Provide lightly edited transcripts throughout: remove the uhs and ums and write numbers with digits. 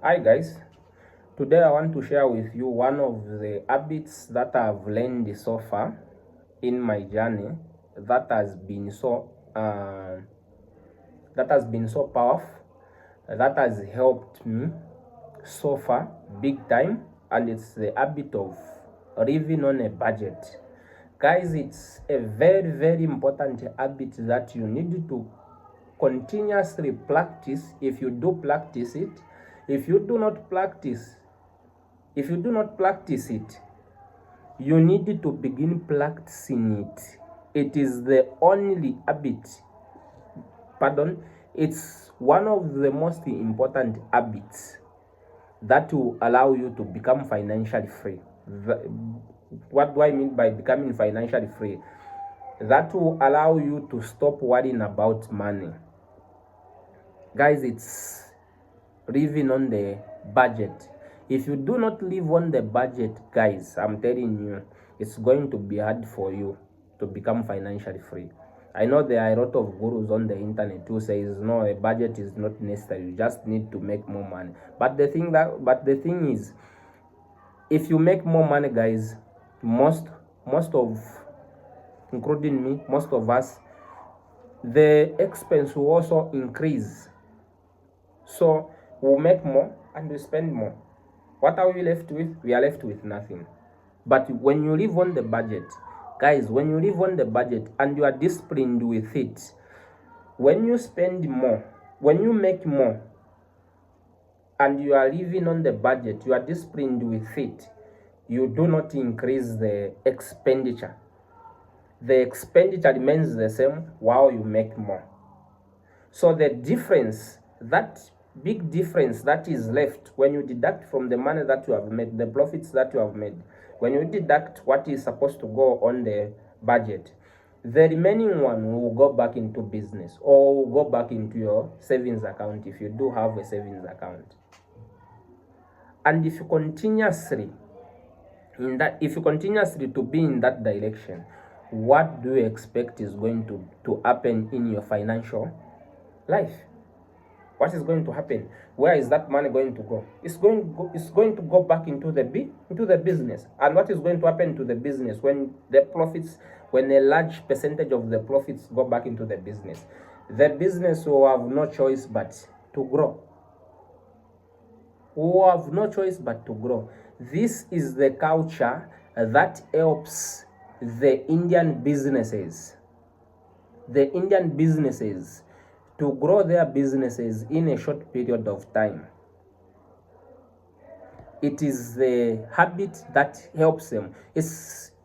Hi guys, today I want to share with you one of the habits that I've learned so far in my journey that has been so powerful, that has helped me so far big time, and it's the habit of living on a budget. Guys, it's a very important habit that you need to continuously practice. If you do practice it, if you do not practice it, you need to begin practicing it. It is the only habit, it's one of the most important habits that will allow you to become financially free. What do I mean by becoming financially free? That will allow you to stop worrying about money. Guys, it's living on the budget. If you do not live on the budget, guys, I'm telling you, it's going to be hard for you to become financially free. I know there are a lot of gurus on the internet who says no, a budget is not necessary, you just need to make more money. But the thing is, if you make more money, guys, most of, including me, most of us, the expense will also increase. So we'll make more and we spend more. What are we left with? We are left with nothing. But when you live on the budget, guys, when you live on the budget and you are disciplined with it, when you spend more, when you make more, and you are living on the budget, you are disciplined with it, you do not increase the expenditure. The expenditure remains the same while you make more. So the difference, that big difference that is left when you deduct from the money that you have made, the profits that you have made, when you deduct what is supposed to go on the budget, the remaining one will go back into business or will go back into your savings account if you do have a savings account. And if you continuously to be in that direction, what do you expect is going to happen in your financial life? What is going to happen? Where is that money going to go? It's going to go back into the business. And what is going to happen to the business when a large percentage of the profits go back into the business? The business will have no choice but to grow. Will have no choice but to grow. This is the culture that helps the Indian businesses. The Indian businesses to grow their businesses in a short period of time. It is the habit that helps them.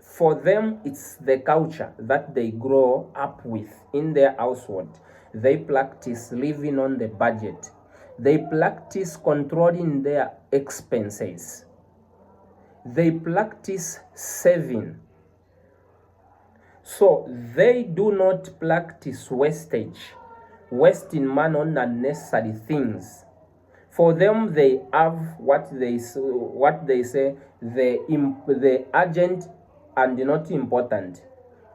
For them, it's the culture that they grow up with in their household. They practice living on the budget. They practice controlling their expenses. They practice saving. So they do not practice wasting money on unnecessary things. For them, they have what they say the urgent and not important,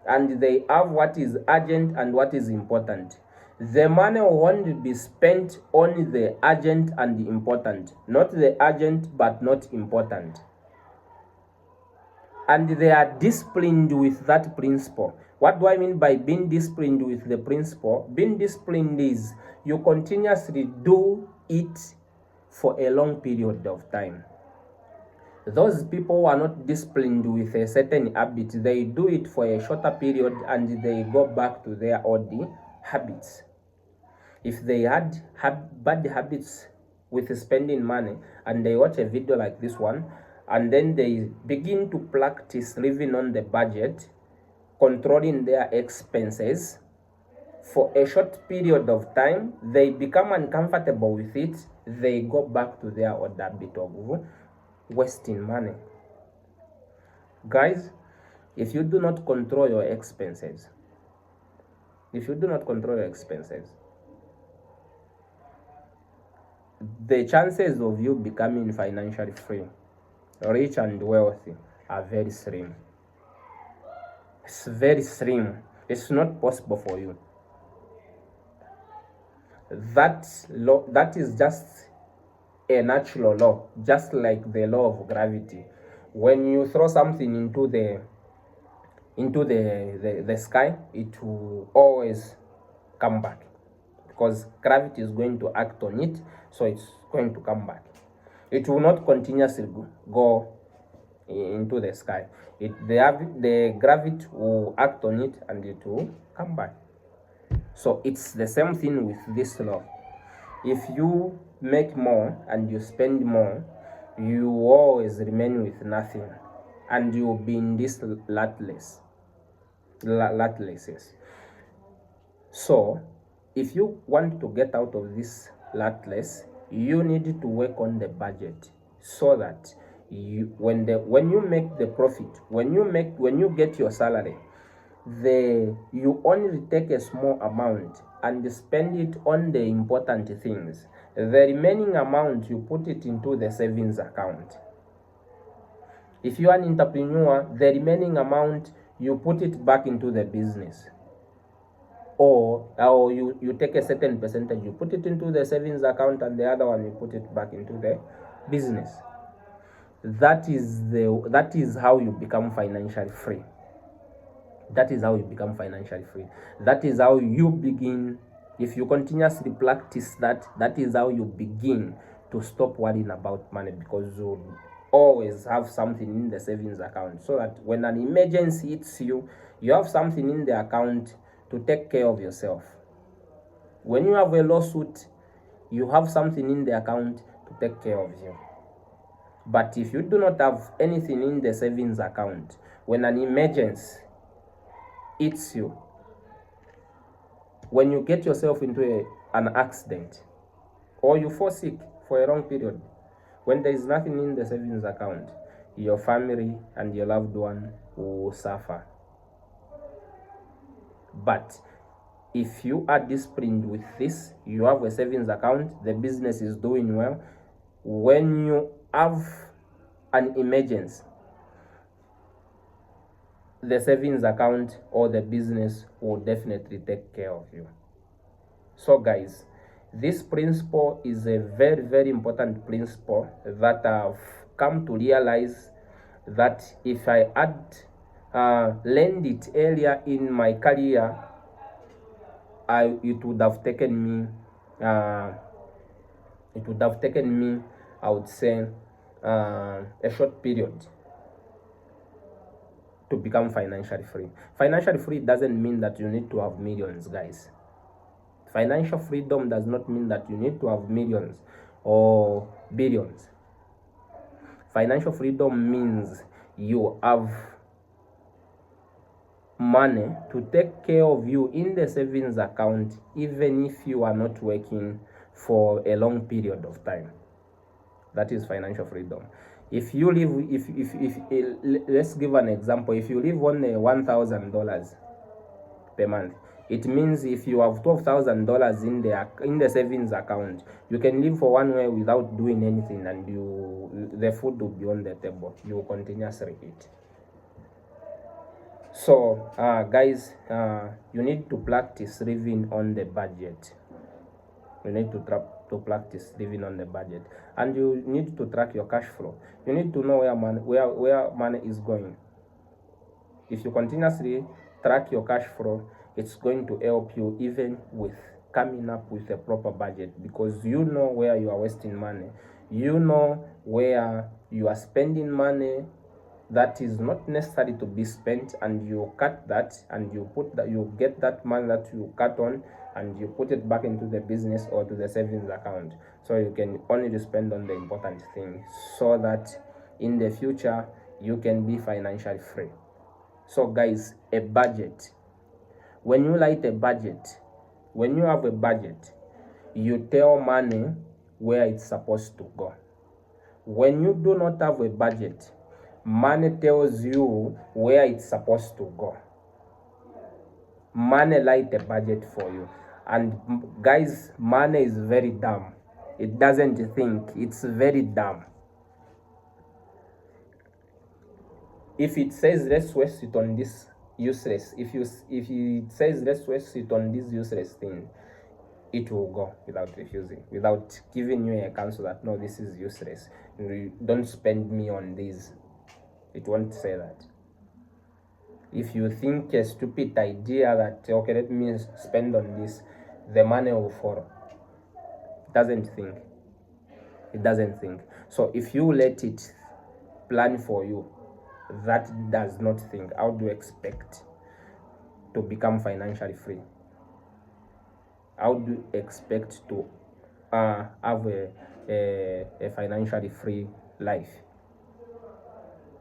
and they have what is urgent and what is important. The money will only be spent on the urgent and the important, not the urgent but not important. And they are disciplined with that principle. What do I mean by being disciplined with the principle? Being disciplined is you continuously do it for a long period of time. Those people who are not disciplined with a certain habit, they do it for a shorter period and they go back to their old habits. If they had bad habits with spending money and they watch a video like this one, and then they begin to practice living on the budget, controlling their expenses for a short period of time, they become uncomfortable with it, they go back to their old habit of wasting money. Guys, if you do not control your expenses, the chances of you becoming financially free, rich and wealthy are very slim. It's very slim. It's not possible for you. That is just a natural law, just like the law of gravity. When you throw something into the sky, it will always come back, because gravity is going to act on it, so it's going to come back. It will not continuously go into the sky. The gravity will act on it and it will come back. So it's the same thing with this law. If you make more and you spend more, you always remain with nothing, and you'll be in this latless. Yes. So if you want to get out of this latless, you need to work on the budget, so that when you make the profit, when you get your salary, you only take a small amount and spend it on the important things. The remaining amount, you put it into the savings account. If you are an entrepreneur, the remaining amount, you put it back into the business. Or you take a certain percentage, you put it into the savings account, and the other one you put it back into the business. That is how you become financially free. That is how you become financially free. That is how you begin. If you continuously practice that, that is how you begin to stop worrying about money, because you always have something in the savings account, so that when an emergency hits you, you have something in the account to take care of yourself. When you have a lawsuit, you have something in the account to take care of you. But if you do not have anything in the savings account, when an emergency hits you, when you get yourself into an accident, or you fall sick for a long period, when there is nothing in the savings account, your family and your loved one will suffer. But if you are disciplined with this, you have a savings account, the business is doing well, when you have an emergency, the savings account or the business will definitely take care of you. So guys, this principle is a very, very important principle that I've come to realize that if I had learned it earlier in my career, it would have taken me, I would say, a short period to become financially free. Financially free doesn't mean that you need to have millions, guys. Financial freedom does not mean that you need to have millions or billions. Financial freedom means you have money to take care of you in the savings account, even if you are not working for a long period of time. That is financial freedom. If you live, let's give an example. If you live on $1,000 per month, it means if you have $12,000 in the savings account, you can live for 1 year without doing anything, and the food will be on the table. You will continuously eat. So guys, you need to practice living on the budget. You need to practice living on the budget, and you need to track your cash flow. You need to know where money is going. If you continuously track your cash flow, it's going to help you even with coming up with a proper budget, because you know where you are wasting money. You know where you are spending money that is not necessary to be spent, and you cut that, and you get that money that you cut on, and you put it back into the business or to the savings account, so you can only spend on the important things, so that in the future you can be financially free. So guys, a budget. When you write a budget, when you have a budget, you tell money where it's supposed to go. When you do not have a budget, money tells you where it's supposed to go. Money write a budget for you. And guys, money is very dumb. It doesn't think. It's very dumb. If it says let's waste it on this useless, if it says let's waste it on this useless thing, it will go without refusing, without giving you a counsel that no, this is useless, don't spend me on this. It won't say that. If you think a stupid idea that okay, let me spend on this, the money will follow. It doesn't think. So if you let it plan for you, that does not think, how do you expect to become financially free? How do you expect to have a financially free life?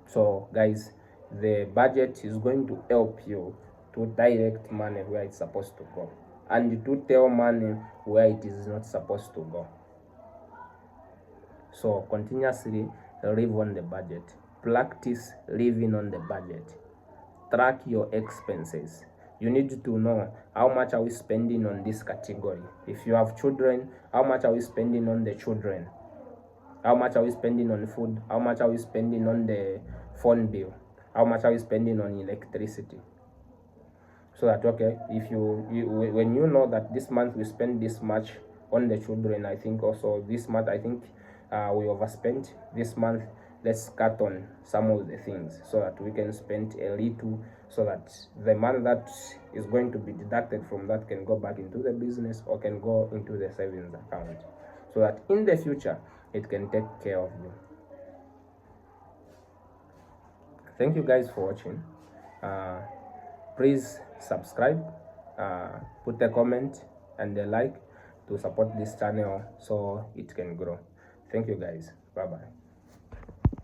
So guys, the budget is going to help you to direct money where it's supposed to go, and to tell money where it is not supposed to go. So continuously live on the budget. Practice living on the budget. Track your expenses. You need to know how much are we spending on this category. If you have children, how much are we spending on the children? How much are we spending on food? How much are we spending on the phone bill? How much are we spending on electricity? So that okay, if when you know that this month we spend this much on the children, I think also this month I think we overspent. This month let's cut on some of the things so that we can spend a little, so that the money that is going to be deducted from that can go back into the business or can go into the savings account, so that in the future it can take care of you. Thank you guys for watching. Please subscribe, put a comment and a like to support this channel so it can grow. Thank you guys. Bye bye.